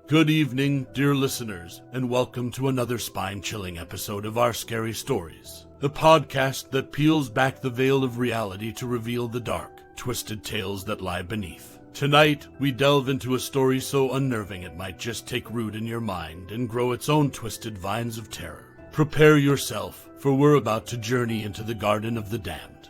Good evening, dear listeners, and welcome to another spine-chilling episode of Our Scary Stories, the podcast that peels back the veil of reality to reveal the dark, twisted tales that lie beneath. Tonight, we delve into a story so unnerving it might just take root in your mind and grow its own twisted vines of terror. Prepare yourself, for we're about to journey into the Garden of the Damned.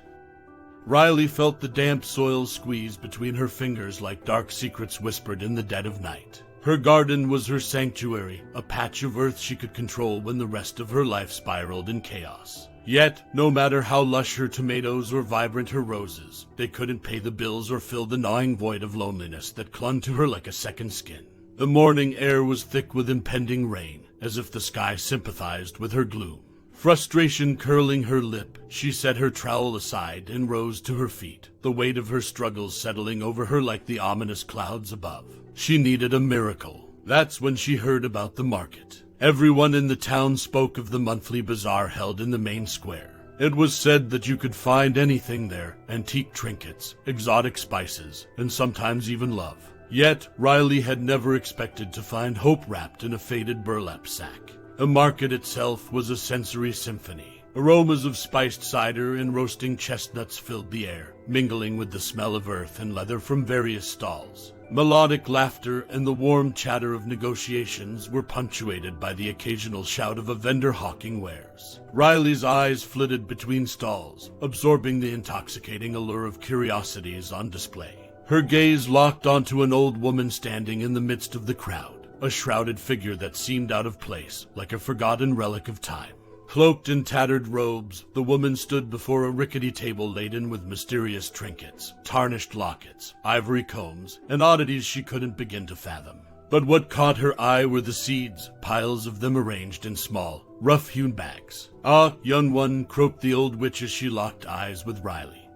Riley felt the damp soil squeeze between her fingers like dark secrets whispered in the dead of night. Her garden was her sanctuary, a patch of earth she could control when the rest of her life spiraled in chaos. Yet, no matter how lush her tomatoes or vibrant her roses, they couldn't pay the bills or fill the gnawing void of loneliness that clung to her like a second skin. The morning air was thick with impending rain, as if the sky sympathized with her gloom. Frustration curling her lip, she set her trowel aside and rose to her feet, the weight of her struggles settling over her like the ominous clouds above. She needed a miracle. That's when she heard about the market. Everyone in the town spoke of the monthly bazaar held in the main square. It was said that you could find anything there, antique trinkets, exotic spices, and sometimes even love. Yet, Riley had never expected to find hope wrapped in a faded burlap sack. The market itself was a sensory symphony. Aromas of spiced cider and roasting chestnuts filled the air, mingling with the smell of earth and leather from various stalls. Melodic laughter and the warm chatter of negotiations were punctuated by the occasional shout of a vendor hawking wares. Riley's eyes flitted between stalls, absorbing the intoxicating allure of curiosities on display. Her gaze locked onto an old woman standing in the midst of the crowd, a shrouded figure that seemed out of place, like a forgotten relic of time. Cloaked in tattered robes, the woman stood before a rickety table laden with mysterious trinkets, tarnished lockets, ivory combs, and oddities she couldn't begin to fathom. But what caught her eye were the seeds, piles of them arranged in small, rough-hewn bags. "Ah, young one," croaked the old witch as she locked eyes with Riley,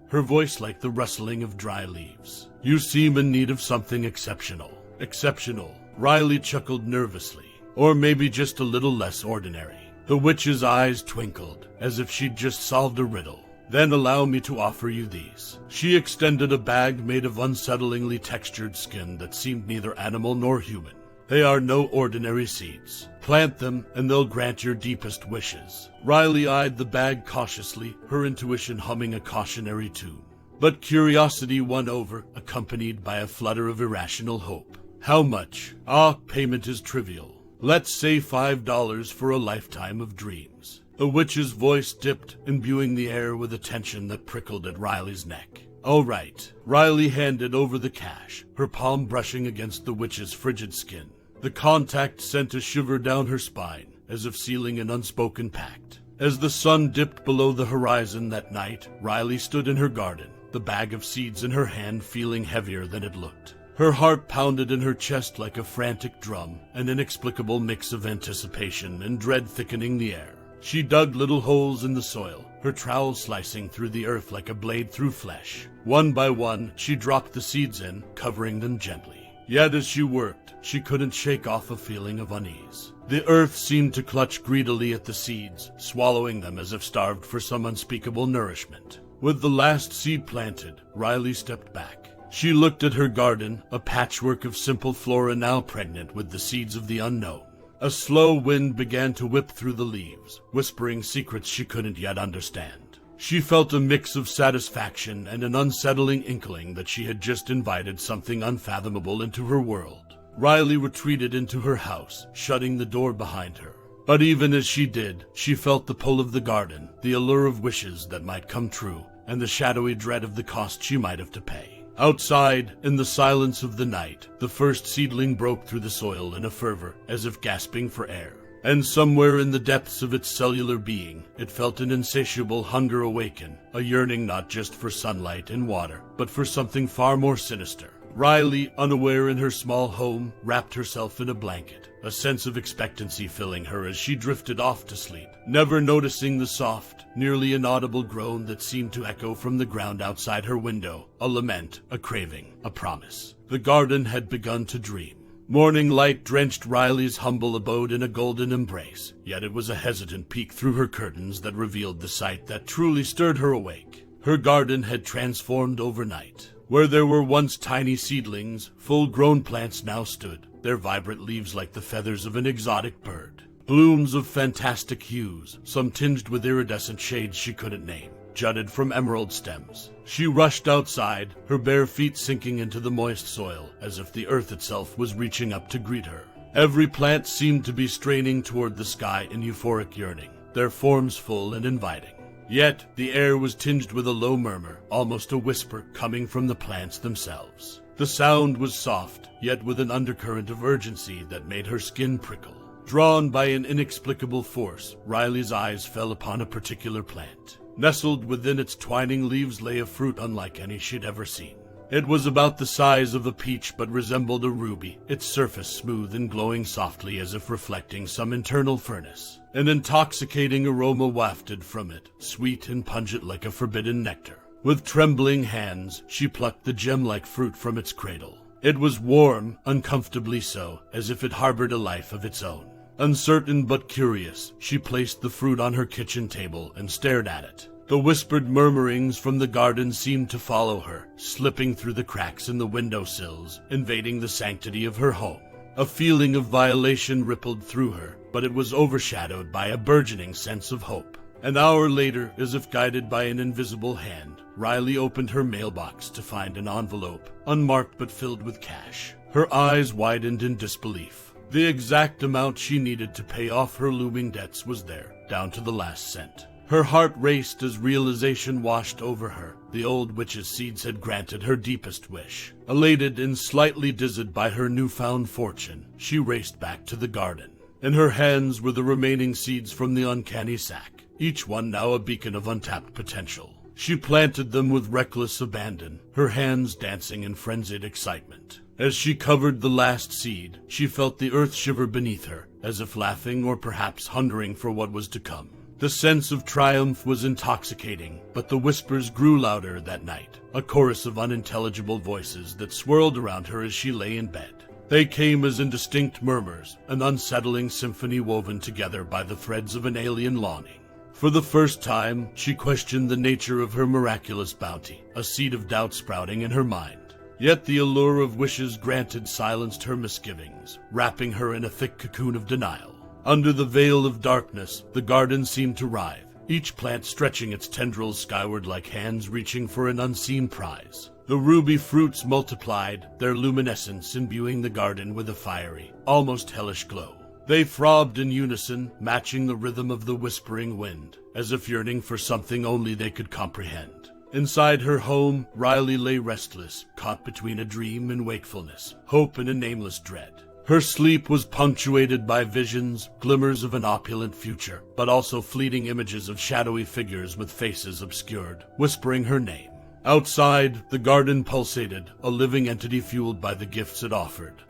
her voice like the rustling of dry leaves. "You seem in need of something exceptional." Exceptional, Riley chuckled nervously. Or maybe just a little less ordinary. The witch's eyes twinkled, as if she'd just solved a riddle. "Then allow me to offer you these." She extended a bag made of unsettlingly textured skin that seemed neither animal nor human. "They are no ordinary seeds. Plant them, and they'll grant your deepest wishes." Riley eyed the bag cautiously, her intuition humming a cautionary tune. But curiosity won over, accompanied by a flutter of irrational hope. "How much?" "Ah, payment is trivial. Let's say $5 for a lifetime of dreams." The witch's voice dipped, imbuing the air with a tension that prickled at Riley's neck. "All right." Riley handed over the cash, her palm brushing against the witch's frigid skin. The contact sent a shiver down her spine, as if sealing an unspoken pact. As the sun dipped below the horizon that night, Riley stood in her garden, the bag of seeds in her hand feeling heavier than it looked. Her heart pounded in her chest like a frantic drum, an inexplicable mix of anticipation and dread thickening the air. She dug little holes in the soil, her trowel slicing through the earth like a blade through flesh. One by one, she dropped the seeds in, covering them gently. Yet as she worked, she couldn't shake off a feeling of unease. The earth seemed to clutch greedily at the seeds, swallowing them as if starved for some unspeakable nourishment. With the last seed planted, Riley stepped back. She looked at her garden, a patchwork of simple flora now pregnant with the seeds of the unknown. A slow wind began to whip through the leaves, whispering secrets she couldn't yet understand. She felt a mix of satisfaction and an unsettling inkling that she had just invited something unfathomable into her world. Riley retreated into her house, shutting the door behind her. But even as she did, she felt the pull of the garden, the allure of wishes that might come true, and the shadowy dread of the cost she might have to pay. Outside, in the silence of the night, the first seedling broke through the soil in a fervor, as if gasping for air. And somewhere in the depths of its cellular being, it felt an insatiable hunger awaken, a yearning not just for sunlight and water, but for something far more sinister. Riley, unaware in her small home, wrapped herself in a blanket, a sense of expectancy filling her as she drifted off to sleep, never noticing the soft, nearly inaudible groan that seemed to echo from the ground outside her window, a lament, a craving, a promise. The garden had begun to dream. Morning light drenched Riley's humble abode in a golden embrace, yet it was a hesitant peek through her curtains that revealed the sight that truly stirred her awake. Her garden had transformed overnight. Where there were once tiny seedlings, full-grown plants now stood, their vibrant leaves like the feathers of an exotic bird. Blooms of fantastic hues, some tinged with iridescent shades she couldn't name, jutted from emerald stems. She rushed outside, her bare feet sinking into the moist soil, as if the earth itself was reaching up to greet her. Every plant seemed to be straining toward the sky in euphoric yearning, their forms full and inviting. Yet, the air was tinged with a low murmur, almost a whisper, coming from the plants themselves. The sound was soft, yet with an undercurrent of urgency that made her skin prickle. Drawn by an inexplicable force, Riley's eyes fell upon a particular plant. Nestled within its twining leaves lay a fruit unlike any she'd ever seen. It was about the size of a peach but resembled a ruby, its surface smooth and glowing softly as if reflecting some internal furnace. An intoxicating aroma wafted from it, sweet and pungent like a forbidden nectar. With trembling hands, she plucked the gem-like fruit from its cradle. It was warm, uncomfortably so, as if it harbored a life of its own. Uncertain but curious, she placed the fruit on her kitchen table and stared at it. The whispered murmurings from the garden seemed to follow her, slipping through the cracks in the windowsills, invading the sanctity of her home. A feeling of violation rippled through her, but it was overshadowed by a burgeoning sense of hope. An hour later, as if guided by an invisible hand, Riley opened her mailbox to find an envelope, unmarked but filled with cash. Her eyes widened in disbelief. The exact amount she needed to pay off her looming debts was there, down to the last cent. Her heart raced as realization washed over her. The old witch's seeds had granted her deepest wish. Elated and slightly dizzied by her newfound fortune, she raced back to the garden. In her hands were the remaining seeds from the uncanny sack, each one now a beacon of untapped potential. She planted them with reckless abandon, her hands dancing in frenzied excitement. As she covered the last seed, she felt the earth shiver beneath her, as if laughing or perhaps hungering for what was to come. The sense of triumph was intoxicating, but the whispers grew louder that night, a chorus of unintelligible voices that swirled around her as she lay in bed. They came as indistinct murmurs, an unsettling symphony woven together by the threads of an alien longing. For the first time, she questioned the nature of her miraculous bounty, a seed of doubt sprouting in her mind. Yet the allure of wishes granted silenced her misgivings, wrapping her in a thick cocoon of denial. Under the veil of darkness, the garden seemed to writhe, each plant stretching its tendrils skyward like hands reaching for an unseen prize. The ruby fruits multiplied, their luminescence imbuing the garden with a fiery, almost hellish glow. They throbbed in unison, matching the rhythm of the whispering wind, as if yearning for something only they could comprehend. Inside her home, Riley lay restless, caught between a dream and wakefulness, hope and a nameless dread. Her sleep was punctuated by visions, glimmers of an opulent future, but also fleeting images of shadowy figures with faces obscured, whispering her name. Outside, the garden pulsated, a living entity fueled by the gifts it offered,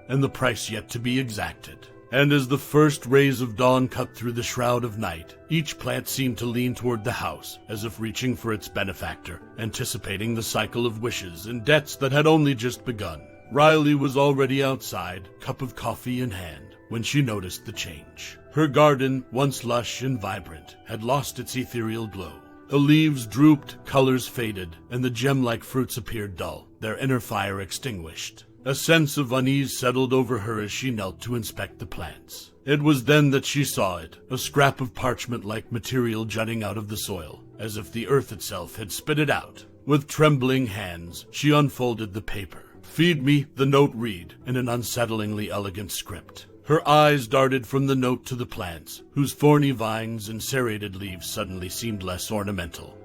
and the price yet to be exacted. And as the first rays of dawn cut through the shroud of night, each plant seemed to lean toward the house, as if reaching for its benefactor, anticipating the cycle of wishes and debts that had only just begun. Riley was already outside, cup of coffee in hand, when she noticed the change. Her garden, once lush and vibrant, had lost its ethereal glow. The leaves drooped, colors faded, and the gem-like fruits appeared dull, their inner fire extinguished. A sense of unease settled over her as she knelt to inspect the plants. It was then that she saw it, a scrap of parchment-like material jutting out of the soil, as if the earth itself had spit it out. With trembling hands, she unfolded the paper. "Feed me," the note read, in an unsettlingly elegant script. Her eyes darted from the note to the plants, whose thorny vines and serrated leaves suddenly seemed less ornamental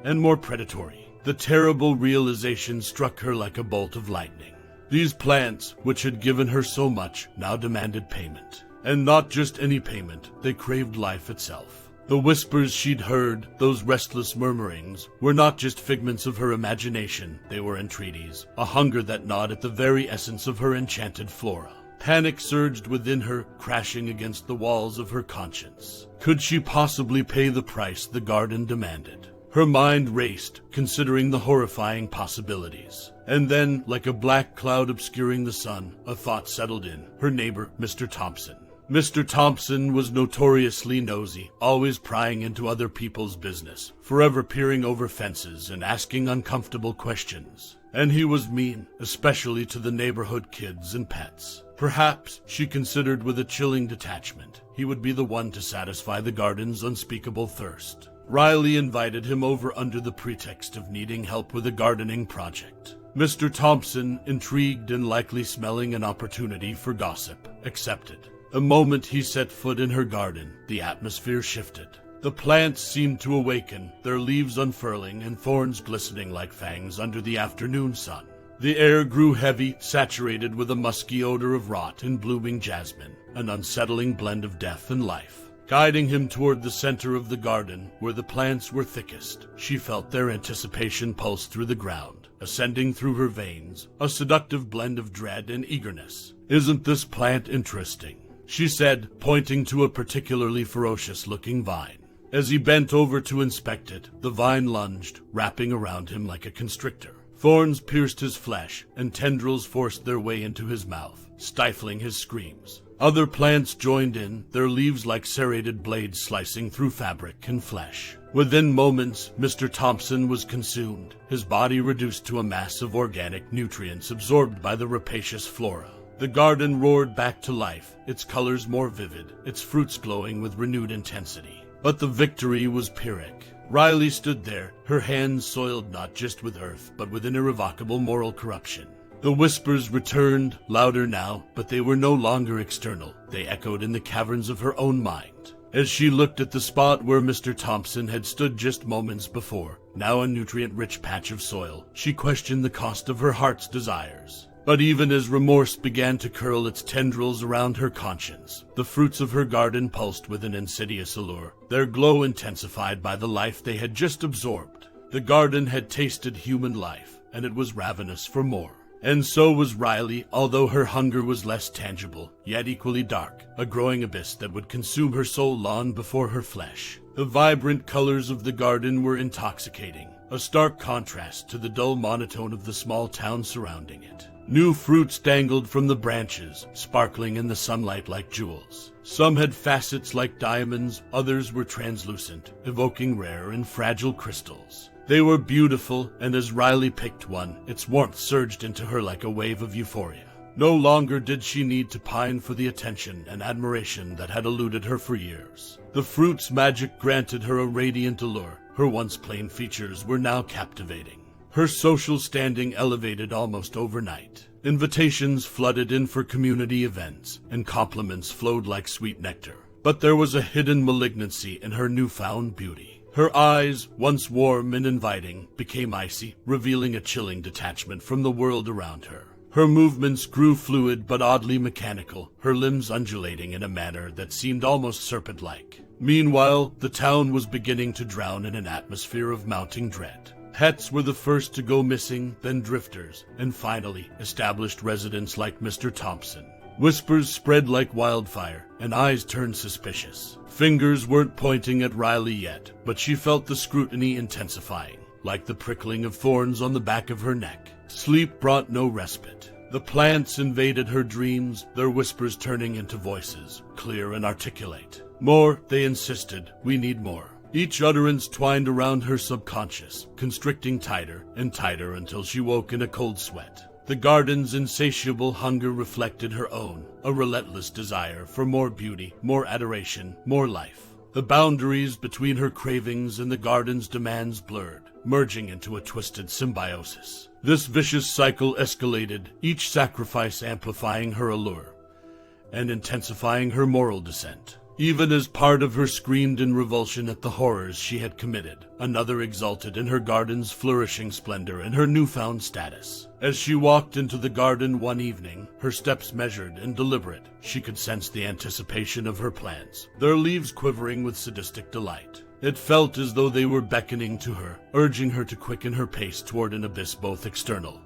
and more predatory. The terrible realization struck her like a bolt of lightning. These plants, which had given her so much, now demanded payment. And not just any payment, they craved life itself. The whispers she'd heard, those restless murmurings, were not just figments of her imagination, they were entreaties, a hunger that gnawed at the very essence of her enchanted flora. Panic surged within her, crashing against the walls of her conscience. Could she possibly pay the price the garden demanded? Her mind raced, considering the horrifying possibilities. And then, like a black cloud obscuring the sun, a thought settled in. Her neighbor, Mr. Thompson. Mr. Thompson was notoriously nosy, always prying into other people's business, forever peering over fences and asking uncomfortable questions. And he was mean, especially to the neighborhood kids and pets. Perhaps, she considered with a chilling detachment, he would be the one to satisfy the garden's unspeakable thirst. Riley invited him over under the pretext of needing help with a gardening project. Mr. Thompson, intrigued and likely smelling an opportunity for gossip, accepted. The moment he set foot in her garden, the atmosphere shifted. The plants seemed to awaken, their leaves unfurling and thorns glistening like fangs under the afternoon sun. The air grew heavy, saturated with a musky odor of rot and blooming jasmine, an unsettling blend of death and life. Guiding him toward the center of the garden, where the plants were thickest, she felt their anticipation pulse through the ground, ascending through her veins, a seductive blend of dread and eagerness. "Isn't this plant interesting?" she said, pointing to a particularly ferocious-looking vine. As he bent over to inspect it, the vine lunged, wrapping around him like a constrictor. Thorns pierced his flesh, and tendrils forced their way into his mouth, stifling his screams. Other plants joined in, their leaves like serrated blades slicing through fabric and flesh. Within moments, Mr. Thompson was consumed, his body reduced to a mass of organic nutrients absorbed by the rapacious flora. The garden roared back to life, its colors more vivid, its fruits glowing with renewed intensity. But the victory was Pyrrhic. Riley stood there, her hands soiled not just with earth, but with an irrevocable moral corruption. The whispers returned, louder now, but they were no longer external. They echoed in the caverns of her own mind. As she looked at the spot where Mr. Thompson had stood just moments before, now a nutrient-rich patch of soil, she questioned the cost of her heart's desires. But even as remorse began to curl its tendrils around her conscience, the fruits of her garden pulsed with an insidious allure, their glow intensified by the life they had just absorbed. The garden had tasted human life, and it was ravenous for more. And so was Riley, although her hunger was less tangible, yet equally dark, a growing abyss that would consume her soul long before her flesh. The vibrant colors of the garden were intoxicating, a stark contrast to the dull monotone of the small town surrounding it. New fruits dangled from the branches, sparkling in the sunlight like jewels. Some had facets like diamonds, others were translucent, evoking rare and fragile crystals. They were beautiful, and as Riley picked one, its warmth surged into her like a wave of euphoria. No longer did she need to pine for the attention and admiration that had eluded her for years. The fruit's magic granted her a radiant allure. Her once plain features were now captivating. Her social standing elevated almost overnight. Invitations flooded in for community events, and compliments flowed like sweet nectar. But there was a hidden malignancy in her newfound beauty. Her eyes, once warm and inviting, became icy, revealing a chilling detachment from the world around her. Her movements grew fluid but oddly mechanical, her limbs undulating in a manner that seemed almost serpent-like. Meanwhile, the town was beginning to drown in an atmosphere of mounting dread. Pets were the first to go missing, then drifters, and finally, established residents like Mr. Thompson. Whispers spread like wildfire, and eyes turned suspicious. Fingers weren't pointing at Riley yet, but she felt the scrutiny intensifying, like the prickling of thorns on the back of her neck. Sleep brought no respite. The plants invaded her dreams, their whispers turning into voices, clear and articulate. More, they insisted, we need more. Each utterance twined around her subconscious, constricting tighter and tighter until she woke in a cold sweat. The garden's insatiable hunger reflected her own, a relentless desire for more beauty, more adoration, more life. The boundaries between her cravings and the garden's demands blurred, merging into a twisted symbiosis. This vicious cycle escalated, each sacrifice amplifying her allure and intensifying her moral descent. Even as part of her screamed in revulsion at the horrors she had committed, another exulted in her garden's flourishing splendor and her newfound status. As she walked into the garden one evening, her steps measured and deliberate, she could sense the anticipation of her plans, their leaves quivering with sadistic delight. It felt as though they were beckoning to her, urging her to quicken her pace toward an abyss both external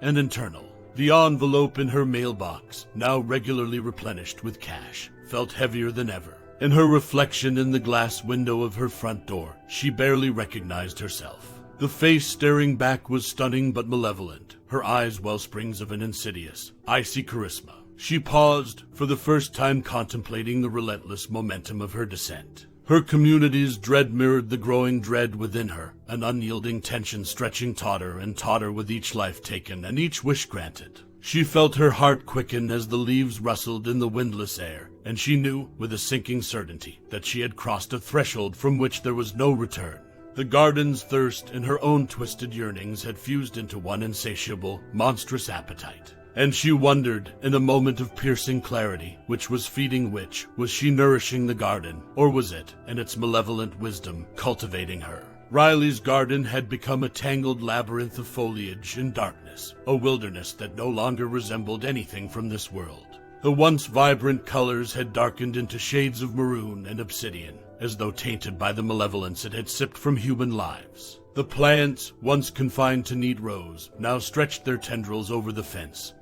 and internal. The envelope in her mailbox, now regularly replenished with cash, felt heavier than ever. In her reflection in the glass window of her front door, she barely recognized herself. The face staring back was stunning but malevolent, her eyes wellsprings of an insidious, icy charisma. She paused, for the first time contemplating the relentless momentum of her descent. Her community's dread mirrored the growing dread within her, an unyielding tension stretching tauter and tauter with each life taken and each wish granted. She felt her heart quicken as the leaves rustled in the windless air, and she knew, with a sinking certainty, that she had crossed a threshold from which there was no return. The garden's thirst and her own twisted yearnings had fused into one insatiable, monstrous appetite. And she wondered, in a moment of piercing clarity, which was feeding which. Was she nourishing the garden, or was it, in its malevolent wisdom, cultivating her? Riley's garden had become a tangled labyrinth of foliage and darkness, a wilderness that no longer resembled anything from this world. The once vibrant colors had darkened into shades of maroon and obsidian, as though tainted by the malevolence it had sipped from human lives. The plants, once confined to neat rows, now stretched their tendrils over the fence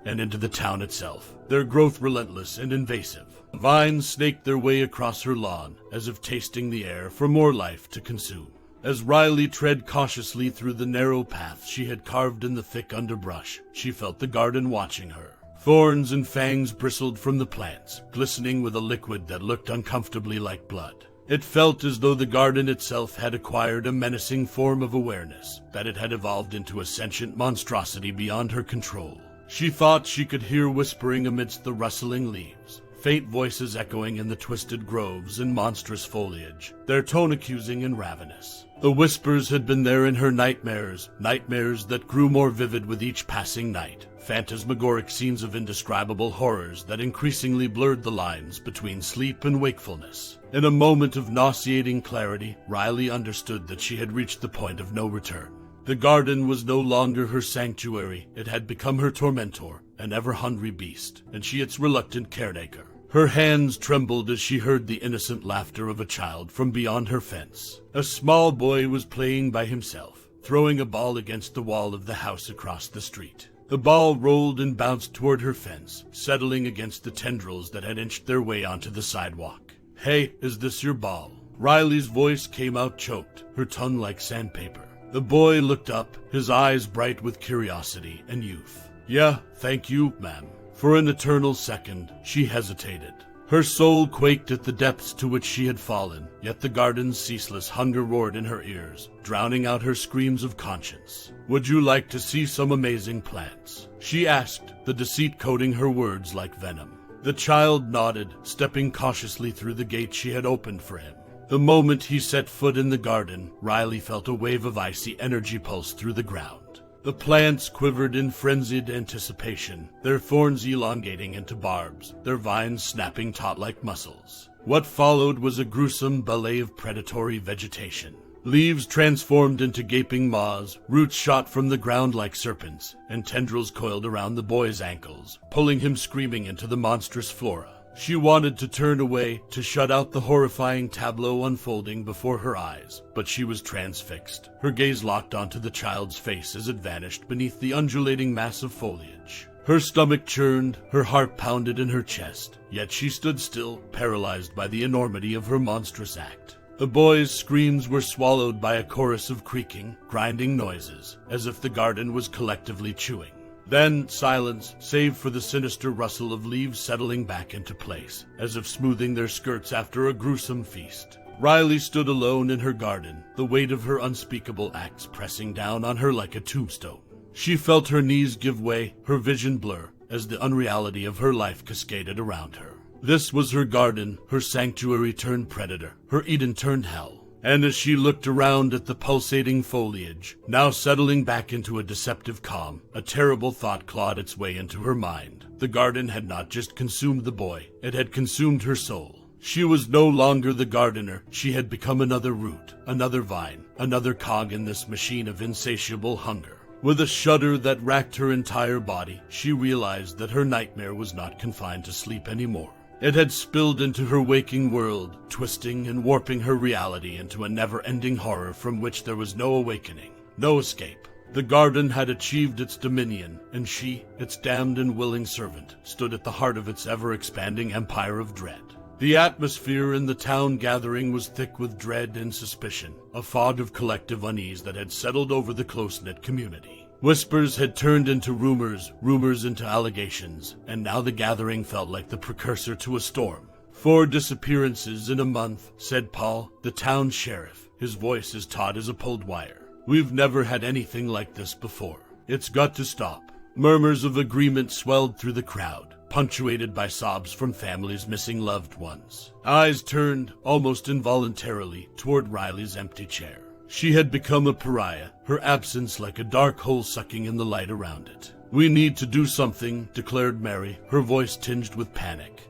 and into the town itself, their growth relentless and invasive. Vines snaked their way across her lawn, as if tasting the air for more life to consume. As Riley tread cautiously through the narrow path she had carved in the thick underbrush, she felt the garden watching her. Thorns and fangs bristled from the plants, glistening with a liquid that looked uncomfortably like blood. It felt as though the garden itself had acquired a menacing form of awareness, that it had evolved into a sentient monstrosity beyond her control. She thought she could hear whispering amidst the rustling leaves, faint voices echoing in the twisted groves and monstrous foliage, their tone accusing and ravenous. The whispers had been there in her nightmares, nightmares that grew more vivid with each passing night, phantasmagoric scenes of indescribable horrors that increasingly blurred the lines between sleep and wakefulness. In a moment of nauseating clarity, Riley understood that she had reached the point of no return. The garden was no longer her sanctuary, it had become her tormentor, an ever-hungry beast, and she its reluctant caretaker. Her hands trembled as she heard the innocent laughter of a child from beyond her fence. A small boy was playing by himself, throwing a ball against the wall of the house across the street. The ball rolled and bounced toward her fence, settling against the tendrils that had inched their way onto the sidewalk. "Hey, is this your ball?" Riley's voice came out choked, her tongue like sandpaper. The boy looked up, his eyes bright with curiosity and youth. "Yeah, thank you, ma'am." For an eternal second, she hesitated. Her soul quaked at the depths to which she had fallen, yet the garden's ceaseless hunger roared in her ears, drowning out her screams of conscience. "Would you like to see some amazing plants?" she asked, the deceit coating her words like venom. The child nodded, stepping cautiously through the gate she had opened for him. The moment he set foot in the garden, Riley felt a wave of icy energy pulse through the ground. The plants quivered in frenzied anticipation, their thorns elongating into barbs, their vines snapping taut like muscles. What followed was a gruesome ballet of predatory vegetation. Leaves transformed into gaping maws, roots shot from the ground like serpents, and tendrils coiled around the boy's ankles, pulling him screaming into the monstrous flora. She wanted to turn away, to shut out the horrifying tableau unfolding before her eyes, but she was transfixed, her gaze locked onto the child's face as it vanished beneath the undulating mass of foliage. Her stomach churned, her heart pounded in her chest, yet she stood still, paralyzed by the enormity of her monstrous act. The boy's screams were swallowed by a chorus of creaking, grinding noises, as if the garden was collectively chewing. Then silence, save for the sinister rustle of leaves settling back into place, as if smoothing their skirts after a gruesome feast. Riley stood alone in her garden, the weight of her unspeakable acts pressing down on her like a tombstone. She felt her knees give way, her vision blur, as the unreality of her life cascaded around her. This was her garden, her sanctuary turned predator, her Eden turned hell. And as she looked around at the pulsating foliage, now settling back into a deceptive calm, a terrible thought clawed its way into her mind. The garden had not just consumed the boy, it had consumed her soul. She was no longer the gardener, she had become another root, another vine, another cog in this machine of insatiable hunger. With a shudder that racked her entire body, she realized that her nightmare was not confined to sleep anymore. It had spilled into her waking world, twisting and warping her reality into a never-ending horror from which there was no awakening, no escape. The garden had achieved its dominion, and she, its damned and willing servant, stood at the heart of its ever-expanding empire of dread. The atmosphere in the town gathering was thick with dread and suspicion, a fog of collective unease that had settled over the close-knit community. Whispers had turned into rumors, rumors into allegations, and now the gathering felt like the precursor to a storm. 4 disappearances in a month, said Paul, the town sheriff, his voice as taut as a pulled wire. We've never had anything like this before. It's got to stop. Murmurs of agreement swelled through the crowd, punctuated by sobs from families missing loved ones. Eyes turned, almost involuntarily, toward Riley's empty chair. She had become a pariah, her absence like a dark hole sucking in the light around it. We need to do something, declared Mary, her voice tinged with panic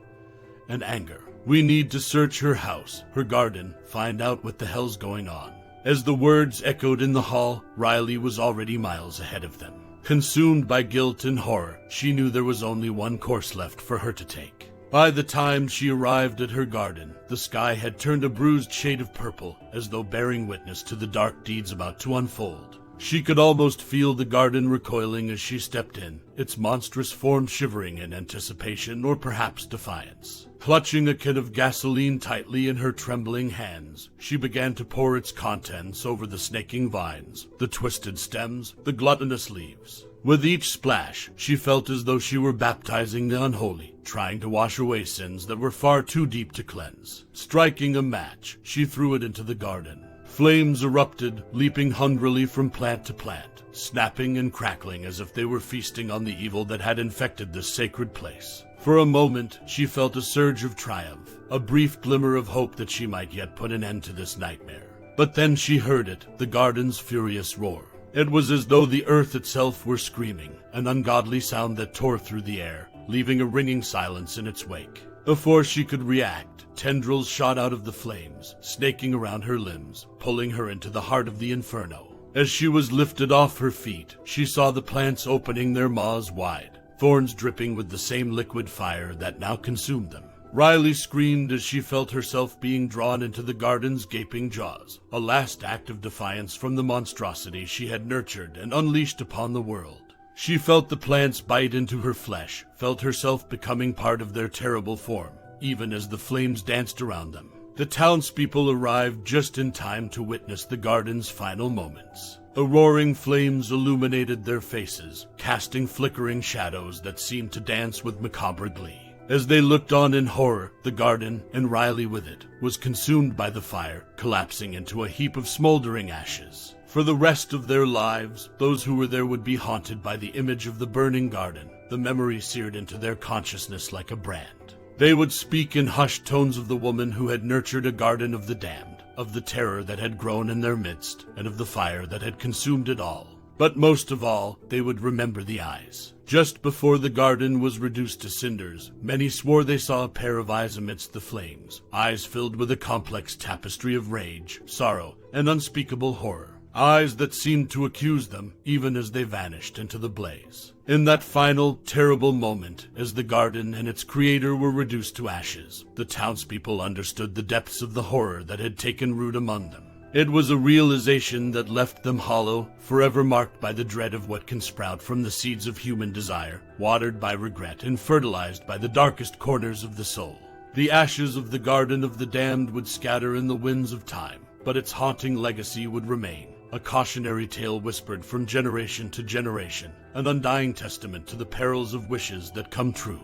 and anger. We need to search her house, her garden, find out what the hell's going on. As the words echoed in the hall, Riley was already miles ahead of them. Consumed by guilt and horror, she knew there was only one course left for her to take. By the time she arrived at her garden, the sky had turned a bruised shade of purple, as though bearing witness to the dark deeds about to unfold. She could almost feel the garden recoiling as she stepped in, its monstrous form shivering in anticipation or perhaps defiance. Clutching a can of gasoline tightly in her trembling hands, she began to pour its contents over the snaking vines, the twisted stems, the gluttonous leaves. With each splash, she felt as though she were baptizing the unholy, trying to wash away sins that were far too deep to cleanse. Striking a match, she threw it into the garden. Flames erupted, leaping hungrily from plant to plant, snapping and crackling as if they were feasting on the evil that had infected this sacred place. For a moment, she felt a surge of triumph, a brief glimmer of hope that she might yet put an end to this nightmare. But then she heard it, the garden's furious roar. It was as though the earth itself were screaming, an ungodly sound that tore through the air, leaving a ringing silence in its wake. Before she could react, tendrils shot out of the flames, snaking around her limbs, pulling her into the heart of the inferno. As she was lifted off her feet, she saw the plants opening their maws wide, thorns dripping with the same liquid fire that now consumed them. Riley screamed as she felt herself being drawn into the garden's gaping jaws, a last act of defiance from the monstrosity she had nurtured and unleashed upon the world. She felt the plants bite into her flesh, felt herself becoming part of their terrible form, even as the flames danced around them. The townspeople arrived just in time to witness the garden's final moments. The roaring flames illuminated their faces, casting flickering shadows that seemed to dance with macabre glee. As they looked on in horror, the garden, and Riley with it, was consumed by the fire, collapsing into a heap of smoldering ashes. For the rest of their lives, those who were there would be haunted by the image of the burning garden, the memory seared into their consciousness like a brand. They would speak in hushed tones of the woman who had nurtured a garden of the damned, of the terror that had grown in their midst, and of the fire that had consumed it all. But most of all, they would remember the eyes. Just before the garden was reduced to cinders, many swore they saw a pair of eyes amidst the flames, eyes filled with a complex tapestry of rage, sorrow, and unspeakable horror. Eyes that seemed to accuse them, even as they vanished into the blaze. In that final, terrible moment, as the garden and its creator were reduced to ashes, the townspeople understood the depths of the horror that had taken root among them. It was a realization that left them hollow, forever marked by the dread of what can sprout from the seeds of human desire, watered by regret and fertilized by the darkest corners of the soul. The ashes of the garden of the damned would scatter in the winds of time, but its haunting legacy would remain, a cautionary tale whispered from generation to generation, an undying testament to the perils of wishes that come true.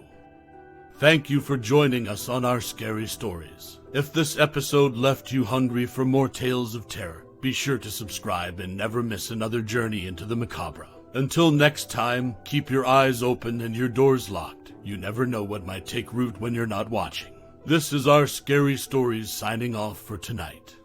Thank you for joining us on our scary stories. If this episode left you hungry for more tales of terror, be sure to subscribe and never miss another journey into the macabre. Until next time, keep your eyes open and your doors locked. You never know what might take root when you're not watching. This is our Scary Stories signing off for tonight.